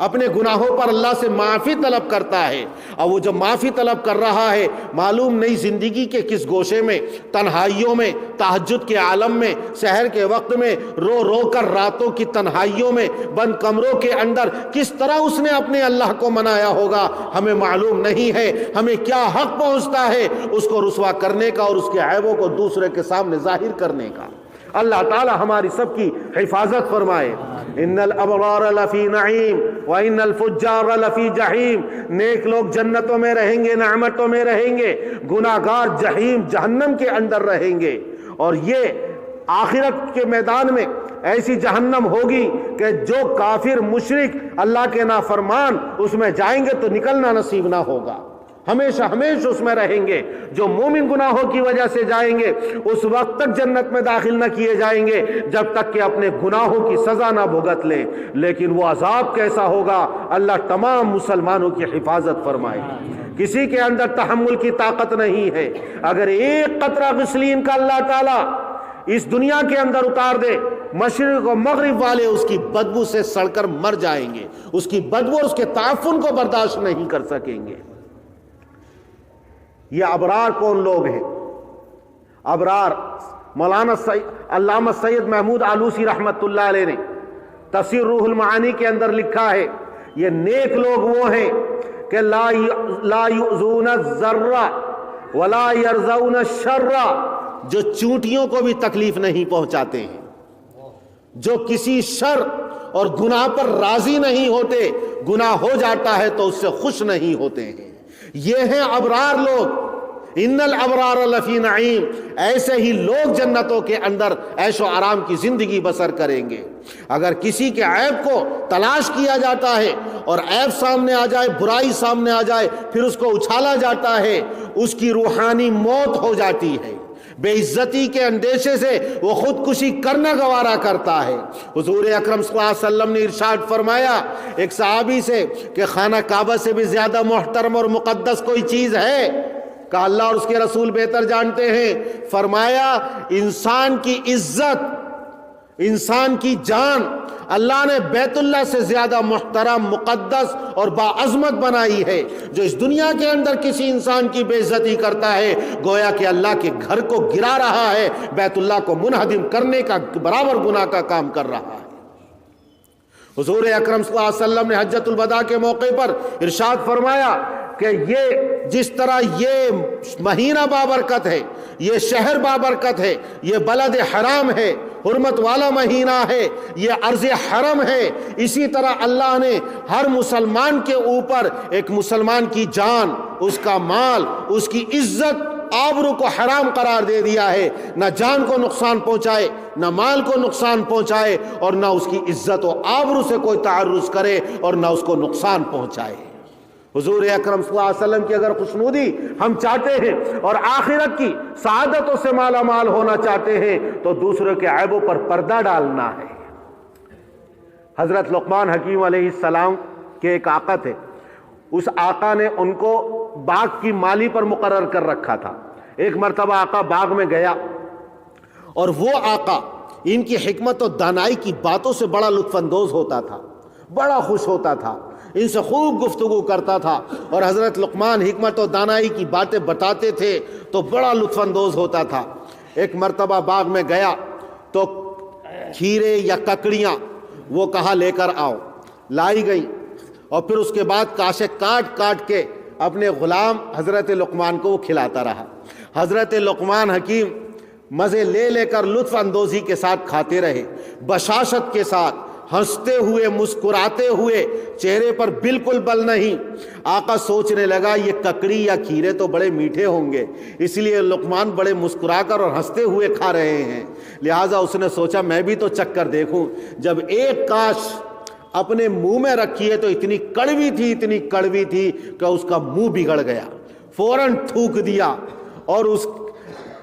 اپنے گناہوں پر اللہ سے معافی طلب کرتا ہے۔ اور وہ جب معافی طلب کر رہا ہے، معلوم نہیں زندگی کے کس گوشے میں، تنہائیوں میں، تہجد کے عالم میں، سحر کے وقت میں، رو رو کر راتوں کی تنہائیوں میں، بند کمروں کے اندر کس طرح اس نے اپنے اللہ کو منایا ہوگا، ہمیں معلوم نہیں ہے۔ ہمیں کیا حق پہنچتا ہے اس کو رسوا کرنے کا اور اس کے عیبوں کو دوسرے کے سامنے ظاہر کرنے کا؟ اللہ تعالی ہماری سب کی حفاظت فرمائے۔ ان الابرار لفی نعیم وان الفجار لفی جحیم، نیک لوگ جنتوں میں رہیں گے، نعمتوں میں رہیں گے، گناہ گار جحیم جہنم کے اندر رہیں گے۔ اور یہ آخرت کے میدان میں ایسی جہنم ہوگی کہ جو کافر مشرک اللہ کے نافرمان اس میں جائیں گے تو نکلنا نصیب نہ ہوگا، ہمیشہ ہمیشہ اس میں رہیں گے۔ جو مومن گناہوں کی وجہ سے جائیں گے اس وقت تک جنت میں داخل نہ کیے جائیں گے جب تک کہ اپنے گناہوں کی سزا نہ بھگت لیں۔ لیکن وہ عذاب کیسا ہوگا، اللہ تمام مسلمانوں کی حفاظت فرمائے۔ کسی کے اندر تحمل کی طاقت نہیں ہے، اگر ایک قطرہ غسلین کا اللہ تعالیٰ اس دنیا کے اندر اتار دے، مشرق و مغرب والے اس کی بدبو سے سڑ کر مر جائیں گے، اس کی بدبو اور اس کے تعفن کو برداشت نہیں کر سکیں گے۔ یہ ابرار کون لوگ ہیں؟ ابرار مولانا علامہ سید محمود آلوسی رحمت اللہ علیہ نے تفسیر روح المعانی کے اندر لکھا ہے، یہ نیک لوگ وہ ہیں کہ لا یؤذون الذرہ ولا یرضون الشر، جو چونٹیوں کو بھی تکلیف نہیں پہنچاتے ہیں، جو کسی شر اور گناہ پر راضی نہیں ہوتے، گناہ ہو جاتا ہے تو اس سے خوش نہیں ہوتے ہیں۔ یہ ہیں ابرار لوگ۔ ان الابرار لفی نعیم، ایسے ہی لوگ جنتوں کے اندر عیش و آرام کی زندگی بسر کریں گے۔ اگر کسی کے عیب کو تلاش کیا جاتا ہے اور عیب سامنے آ جائے، برائی سامنے آ جائے، پھر اس کو اچھالا جاتا ہے، اس کی روحانی موت ہو جاتی ہے۔ بے عزتی کے اندیشے سے وہ خودکشی کرنا گوارا کرتا ہے۔ حضور اکرم صلی اللہ علیہ وسلم نے ارشاد فرمایا ایک صحابی سے کہ خانہ کعبہ سے بھی زیادہ محترم اور مقدس کوئی چیز ہے؟ کہا اللہ اور اس کے رسول بہتر جانتے ہیں۔ فرمایا انسان کی عزت، انسان کی جان اللہ نے بیت اللہ سے زیادہ محترم، مقدس اور باعظمت بنائی ہے۔ جو اس دنیا کے اندر کسی انسان کی بے عزتی کرتا ہے گویا کہ اللہ کے گھر کو گرا رہا ہے، بیت اللہ کو منہدم کرنے کا برابر گناہ کا کام کر رہا ہے۔ حضور اکرم صلی اللہ علیہ وسلم نے حجۃ الوداع کے موقع پر ارشاد فرمایا کہ یہ جس طرح یہ مہینہ بابرکت ہے، یہ شہر بابرکت ہے، یہ بلد حرام ہے، حرمت والا مہینہ ہے، یہ ارض حرم ہے، اسی طرح اللہ نے ہر مسلمان کے اوپر ایک مسلمان کی جان، اس کا مال، اس کی عزت، آبرو کو حرام قرار دے دیا ہے۔ نہ جان کو نقصان پہنچائے، نہ مال کو نقصان پہنچائے، اور نہ اس کی عزت و آبرو سے کوئی تعرض کرے، اور نہ اس کو نقصان پہنچائے۔ حضور اکرم صلی اللہ علیہ وسلم کی اگر خوشنودی ہم چاہتے ہیں اور آخرت کی سعادتوں سے مالا مال ہونا چاہتے ہیں تو دوسروں کے عیبوں پر پردہ ڈالنا ہے۔ حضرت لقمان حکیم علیہ السلام کے ایک آقا تھے، اس آقا نے ان کو باغ کی مالی پر مقرر کر رکھا تھا۔ ایک مرتبہ آقا باغ میں گیا اور وہ آقا ان کی حکمت و دانائی کی باتوں سے بڑا لطف اندوز ہوتا تھا، بڑا خوش ہوتا تھا، ان سے خوب گفتگو کرتا تھا، اور حضرت لقمان حکمت و دانائی کی باتیں بتاتے تھے تو بڑا لطف اندوز ہوتا تھا۔ ایک مرتبہ باغ میں گیا تو کھیرے یا ککڑیاں وہ کہا لے کر آؤ، لائی گئی، اور پھر اس کے بعد کاشے کاٹ کاٹ کے اپنے غلام حضرت لقمان کو وہ کھلاتا رہا۔ حضرت لقمان حکیم مزے لے لے کر لطف اندوزی کے ساتھ کھاتے رہے، بشاشت کے ساتھ، ہنستے ہوئے، مسکراتے ہوئے، چہرے پر بالکل بل نہیں۔ آقا سوچنے لگا یہ ککڑی یا کھیرے تو بڑے میٹھے ہوں گے، اس لیے لقمان بڑے مسکرا کر اور ہنستے ہوئے کھا رہے ہیں، لہٰذا اس نے سوچا میں بھی تو چکھ کر دیکھوں۔ جب ایک کاش اپنے منہ میں رکھی ہے تو اتنی کڑوی تھی، اتنی کڑوی تھی کہ اس کا منہ بگڑ گیا، فوراً تھوک دیا اور اس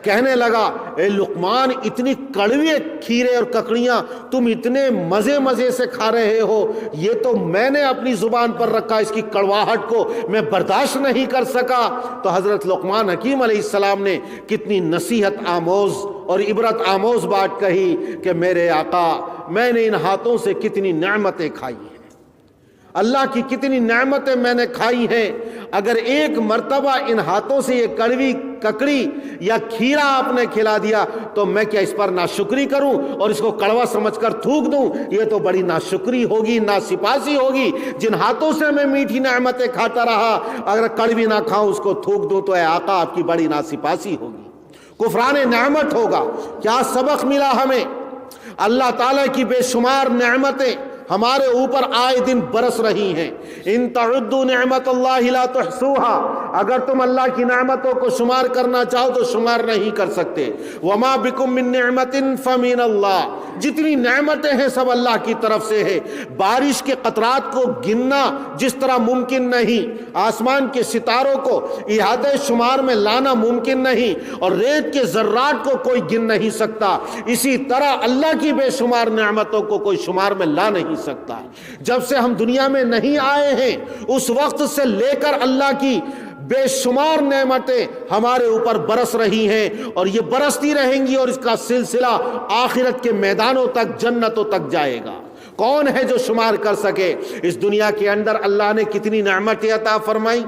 کہنے لگا اے لقمان اتنی کڑوی کھیرے اور ککڑیاں تم اتنے مزے مزے سے کھا رہے ہو، یہ تو میں نے اپنی زبان پر رکھا، اس کی کڑواہٹ کو میں برداشت نہیں کر سکا۔ تو حضرت لقمان حکیم علیہ السلام نے کتنی نصیحت آموز اور عبرت آموز بات کہی کہ میرے آقا میں نے ان ہاتھوں سے کتنی نعمتیں کھائی ہیں، اللہ کی کتنی نعمتیں میں نے کھائی ہیں، اگر ایک مرتبہ ان ہاتھوں سے یہ کڑوی ککڑی یا کھیرا آپ نے کھلا دیا تو میں کیا اس پر ناشکری کروں اور اس کو کڑوا سمجھ کر تھوک دوں؟ یہ تو بڑی ناشکری ہوگی، ناسپاسی ہوگی۔ جن ہاتھوں سے میں میٹھی نعمتیں کھاتا رہا، اگر کڑوی نہ کھاؤں اس کو تھوک دوں تو اے آقا آپ کی بڑی ناسپاسی ہوگی، کفران نعمت ہوگا۔ کیا سبق ملا ہمیں؟ اللہ تعالیٰ کی بے شمار نعمتیں ہمارے اوپر آئے دن برس رہی ہیں۔ ان تعدوا نعمت اللہ لا تحصوها، اگر تم اللہ کی نعمتوں کو شمار کرنا چاہو تو شمار نہیں کر سکتے۔ وما بکم من نعمت فمن اللہ، جتنی نعمتیں ہیں سب اللہ کی طرف سے ہے۔ بارش کے قطرات کو گننا جس طرح ممکن نہیں، آسمان کے ستاروں کو احاطہ شمار میں لانا ممکن نہیں، اور ریت کے ذرات کو کوئی گن نہیں سکتا، اسی طرح اللہ کی بے شمار نعمتوں کو کوئی شمار میں لا نہیں سکتا۔ جب سے ہم دنیا میں نہیں آئے ہیں اس وقت سے لے کر اللہ کی بے شمار نعمتیں ہمارے اوپر برس رہی ہیں، اور یہ برستی رہیں گی، اور اس کا سلسلہ آخرت کے میدانوں تک، جنتوں تک جائے گا۔ کون ہے جو شمار کر سکے؟ اس دنیا کے اندر اللہ نے کتنی نعمتیں عطا فرمائی،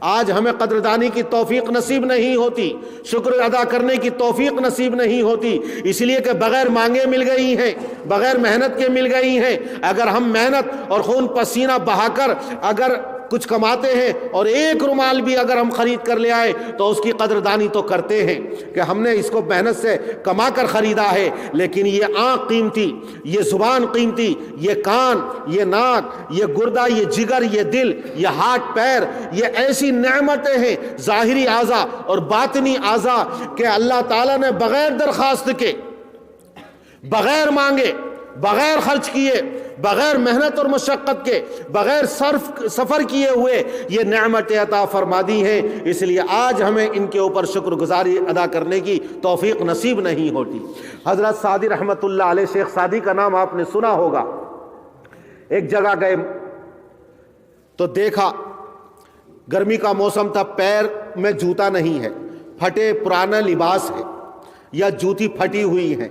آج ہمیں قدردانی کی توفیق نصیب نہیں ہوتی، شکر ادا کرنے کی توفیق نصیب نہیں ہوتی، اس لیے کہ بغیر مانگے مل گئی ہیں، بغیر محنت کے مل گئی ہیں۔ اگر ہم محنت اور خون پسینہ بہا کر اگر کچھ کماتے ہیں اور ایک رومال بھی اگر ہم خرید کر لے آئے تو اس کی قدردانی تو کرتے ہیں کہ ہم نے اس کو محنت سے کما کر خریدا ہے، لیکن یہ آنکھ قیمتی، یہ زبان قیمتی، یہ کان، یہ ناک، یہ گردہ، یہ جگر، یہ دل، یہ ہاتھ پیر، یہ ایسی نعمتیں ہیں ظاہری اعضاء اور باطنی اعضاء کہ اللہ تعالیٰ نے بغیر درخواست کے، بغیر مانگے، بغیر خرچ کیے، بغیر محنت اور مشقت کے، بغیر سفر کیے ہوئے یہ نعمتیں عطا فرما دی ہیں۔ اس لیے آج ہمیں ان کے اوپر شکر گزاری ادا کرنے کی توفیق نصیب نہیں ہوتی۔ حضرت سعدی رحمۃ اللہ علیہ، شیخ سعدی کا نام آپ نے سنا ہوگا، ایک جگہ گئے تو دیکھا گرمی کا موسم تھا، پیر میں جوتا نہیں ہے، پھٹے پرانا لباس ہے یا جوتی پھٹی ہوئی ہے،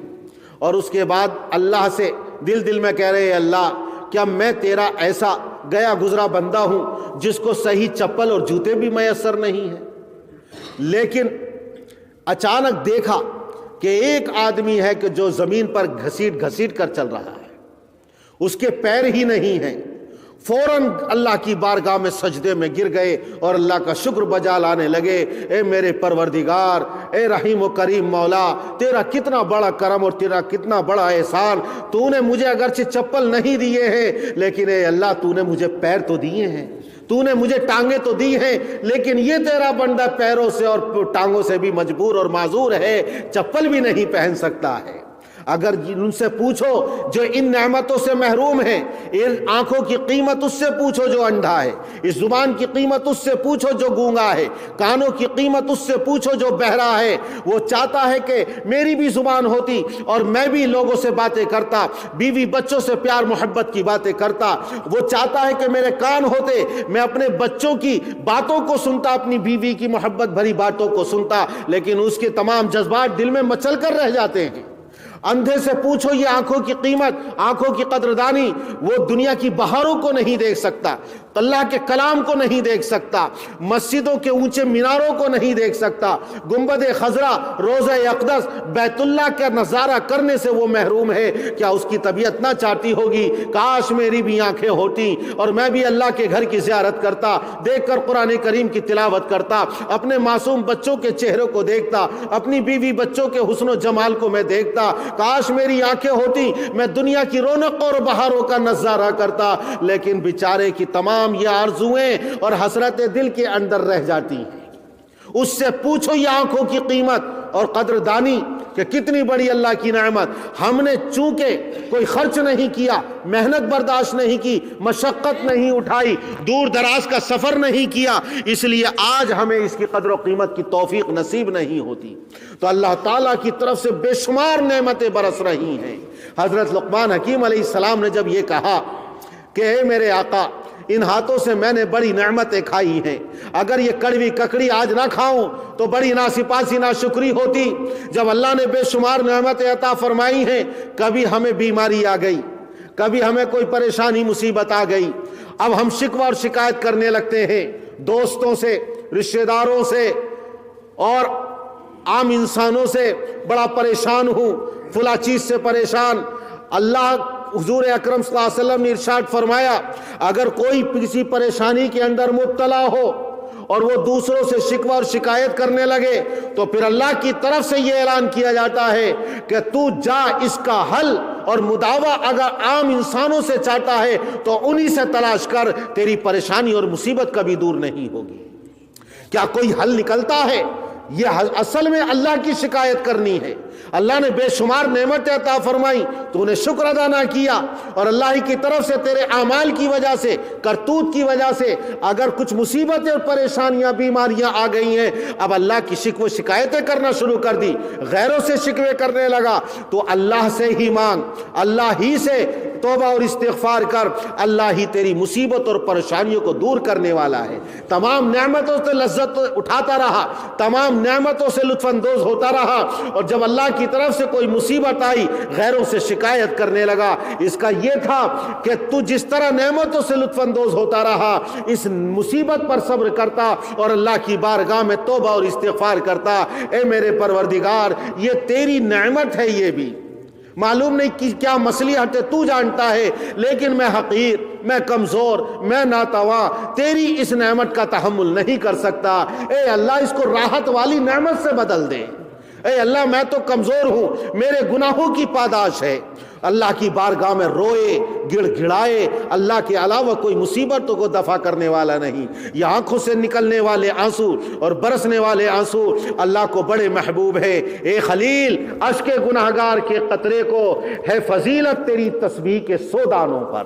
اور اس کے بعد اللہ سے دل میں کہہ رہے اللہ کیا میں تیرا ایسا گیا گزرا بندہ ہوں جس کو صحیح چپل اور جوتے بھی میسر نہیں ہیں؟ لیکن اچانک دیکھا کہ ایک آدمی ہے کہ جو زمین پر گھسیٹ کر چل رہا ہے، اس کے پیر ہی نہیں ہیں، فوراً اللہ کی بارگاہ میں سجدے میں گر گئے اور اللہ کا شکر بجا لانے لگے۔ اے میرے پروردگار، اے رحیم و کریم مولا، تیرا کتنا بڑا کرم اور تیرا کتنا بڑا احسان، تو نے مجھے اگرچہ چپل نہیں دیے ہیں لیکن اے اللہ تو نے مجھے پیر تو دیے ہیں، تو نے مجھے ٹانگیں تو دی ہیں، لیکن یہ تیرا بندہ پیروں سے اور ٹانگوں سے بھی مجبور اور معذور ہے، چپل بھی نہیں پہن سکتا ہے۔ اگر ان سے پوچھو جو ان نعمتوں سے محروم ہیں، ان آنکھوں کی قیمت اس سے پوچھو جو اندھا ہے، اس زبان کی قیمت اس سے پوچھو جو گونگا ہے، کانوں کی قیمت اس سے پوچھو جو بہرا ہے۔ وہ چاہتا ہے کہ میری بھی زبان ہوتی اور میں بھی لوگوں سے باتیں کرتا، بیوی بچوں سے پیار محبت کی باتیں کرتا۔ وہ چاہتا ہے کہ میرے کان ہوتے، میں اپنے بچوں کی باتوں کو سنتا، اپنی بیوی کی محبت بھری باتوں کو سنتا، لیکن اس کے تمام جذبات دل میں مچل کر رہ جاتے ہیں۔ اندھے سے پوچھو یہ آنکھوں کی قیمت، آنکھوں کی قدردانی، وہ دنیا کی بہاروں کو نہیں دیکھ سکتا، اللہ کے کلام کو نہیں دیکھ سکتا، مسجدوں کے اونچے میناروں کو نہیں دیکھ سکتا، گنبد خضرا، روضہ اقدس، بیت اللہ کا نظارہ کرنے سے وہ محروم ہے۔ کیا اس کی طبیعت نہ چاہتی ہوگی کاش میری بھی آنکھیں ہوتی اور میں بھی اللہ کے گھر کی زیارت کرتا، دیکھ کر قرآن کریم کی تلاوت کرتا، اپنے معصوم بچوں کے چہروں کو دیکھتا، اپنی بیوی بچوں کے حسن و جمال کو میں دیکھتا، کاش میری آنکھیں ہوتی، میں دنیا کی رونق اور بہاروں کا نظارہ کرتا، لیکن بیچارے کی تمام یہ آرزویں اور حسرتیں دل کے اندر رہ جاتی ہیں۔ اس سے پوچھو یہ آنکھوں کی قیمت اور قدردانی کہ کتنی بڑی اللہ کی نعمت۔ ہم نے چونکہ کوئی خرچ نہیں کیا، محنت برداشت نہیں کی، مشقت نہیں اٹھائی، دور دراز کا سفر نہیں کیا، اس لیے آج ہمیں اس کی قدر و قیمت کی توفیق نصیب نہیں ہوتی۔ تو اللہ تعالیٰ کی طرف سے بے شمار نعمتیں برس رہی ہیں۔ حضرت لقمان حکیم علیہ السلام نے جب یہ کہا کہ اے میرے آقا، ان ہاتھوں سے میں نے بڑی نعمتیں کھائی ہیں، اگر یہ کڑوی ککڑی آج نہ کھاؤں تو بڑی ناسپاسی ناشکری ہوتی۔ جب اللہ نے بے شمار نعمتیں عطا فرمائی ہیں، کبھی ہمیں بیماری آ گئی، کبھی ہمیں کوئی پریشانی مصیبت آ گئی، اب ہم شکوہ اور شکایت کرنے لگتے ہیں دوستوں سے، رشتہ داروں سے اور عام انسانوں سے، بڑا پریشان ہوں، فلاں چیز سے پریشان۔ اللہ حضور اکرم صلی اللہ علیہ وسلم نے ارشاد فرمایا اگر کوئی کسی پریشانی کے اندر مبتلا ہو اور وہ دوسروں سے شکوہ اور شکایت کرنے لگے تو پھر اللہ کی طرف سے یہ اعلان کیا جاتا ہے کہ تو جا اس کا حل اور مداوع اگر عام انسانوں سے چاہتا ہے تو انہی سے تلاش کر، تیری پریشانی اور مصیبت کبھی دور نہیں ہوگی۔ کیا کوئی حل نکلتا ہے؟ یہ اصل میں اللہ کی شکایت کرنی ہے۔ اللہ نے بے شمار نعمتیں عطا فرمائی، تو انہیں شکر ادا نہ کیا، اور اللہ کی طرف سے تیرے اعمال کی وجہ سے، کرتوت کی وجہ سے اگر کچھ مصیبتیں اور پریشانیاں بیماریاں آ گئی ہیں، اب اللہ کی شکوہ شکایتیں کرنا شروع کر دی، غیروں سے شکوے کرنے لگا، تو اللہ سے ہی مانگ، اللہ ہی سے توبہ اور استغفار کر، اللہ ہی تیری مصیبت اور پریشانیوں کو دور کرنے والا ہے۔ تمام نعمتوں سے لذت اٹھاتا رہا، تمام نعمتوں سے لطف اندوز ہوتا رہا، اور جب اللہ کی طرف سے کوئی مصیبت آئی غیروں سے شکایت کرنے لگا۔ اس کا یہ تھا کہ تو جس طرح نعمتوں سے لطف اندوز ہوتا رہا، اس مصیبت پر صبر کرتا اور اللہ کی بارگاہ میں توبہ اور استغفار کرتا۔ اے میرے پروردگار، یہ تیری نعمت ہے، یہ بھی معلوم نہیں کہ کیا مصلحت ہے، تو جانتا ہے، لیکن میں حقیر، میں کمزور، میں ناتواں تیری اس نعمت کا تحمل نہیں کر سکتا۔ اے اللہ، اس کو راحت والی نعمت سے بدل دے۔ اے اللہ، میں تو کمزور ہوں، میرے گناہوں کی پاداش ہے۔ اللہ کی بارگاہ میں روئے، گڑ گڑائے، اللہ کے علاوہ کوئی مصیبتوں کو دفع کرنے والا نہیں۔ یہ آنکھوں سے نکلنے والے آنسو اور برسنے والے آنسو اللہ کو بڑے محبوب ہے۔ اے خلیل، اشک گناہگار کے قطرے کو ہے فضیلت تیری تسبیح کے 100 دانوں پر۔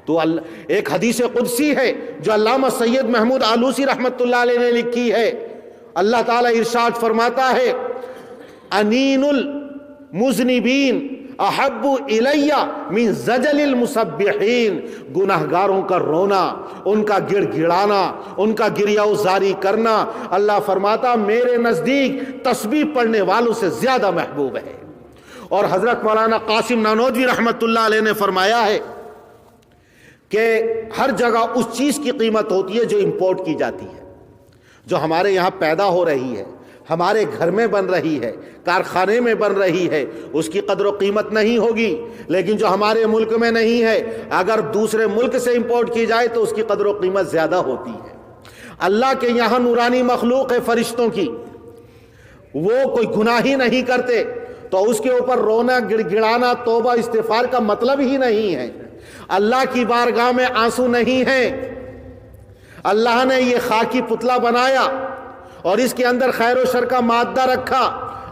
تو ایک حدیث قدسی ہے جو علامہ سید محمود آلوسی رحمۃ اللہ علیہ نے لکھی ہے۔ اللہ تعالیٰ ارشاد فرماتا ہے انین المذنبین احب الی من زجل المسبحین، گناہگاروں کا رونا، ان کا گڑ گڑانا، ان کا گریہ زاری کرنا، اللہ فرماتا میرے نزدیک تسبیح پڑھنے والوں سے زیادہ محبوب ہے۔ اور حضرت مولانا قاسم نانوتوی رحمۃ اللہ علیہ نے فرمایا ہے کہ ہر جگہ اس چیز کی قیمت ہوتی ہے جو امپورٹ کی جاتی ہے، جو ہمارے یہاں پیدا ہو رہی ہے۔ ہمارے گھر میں بن رہی ہے، کارخانے میں بن رہی ہے، اس کی قدر و قیمت نہیں ہوگی، لیکن جو ہمارے ملک میں نہیں ہے اگر دوسرے ملک سے امپورٹ کی جائے تو اس کی قدر و قیمت زیادہ ہوتی ہے۔ اللہ کے یہاں نورانی مخلوق ہے فرشتوں کی، وہ کوئی گناہ ہی نہیں کرتے تو اس کے اوپر رونا گڑ گڑانا توبہ استغفار کا مطلب ہی نہیں ہے۔ اللہ کی بارگاہ میں آنسو نہیں ہے۔ اللہ نے یہ خاکی پتلا بنایا اور اس کے اندر خیر و شر کا مادہ رکھا،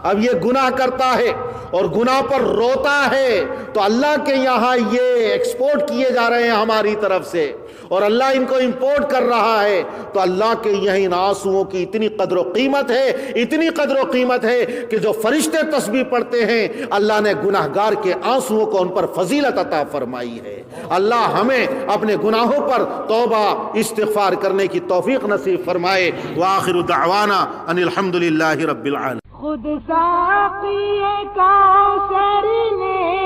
اب یہ گناہ کرتا ہے اور گناہ پر روتا ہے تو اللہ کے یہاں یہ ایکسپورٹ کیے جا رہے ہیں ہماری طرف سے، اور اللہ ان کو امپورٹ کر رہا ہے، تو اللہ کے یہاں ان آنسوؤں کی اتنی قدر و قیمت ہے، اتنی قدر و قیمت ہے کہ جو فرشتے تسبیح پڑھتے ہیں اللہ نے گناہگار کے آنسوؤں کو ان پر فضیلت عطا فرمائی ہے۔ اللہ ہمیں اپنے گناہوں پر توبہ استغفار کرنے کی توفیق نصیب فرمائے۔ وآخر دعوانا ان الحمدللہ رب العالمین۔ خود ساقی کوثر نے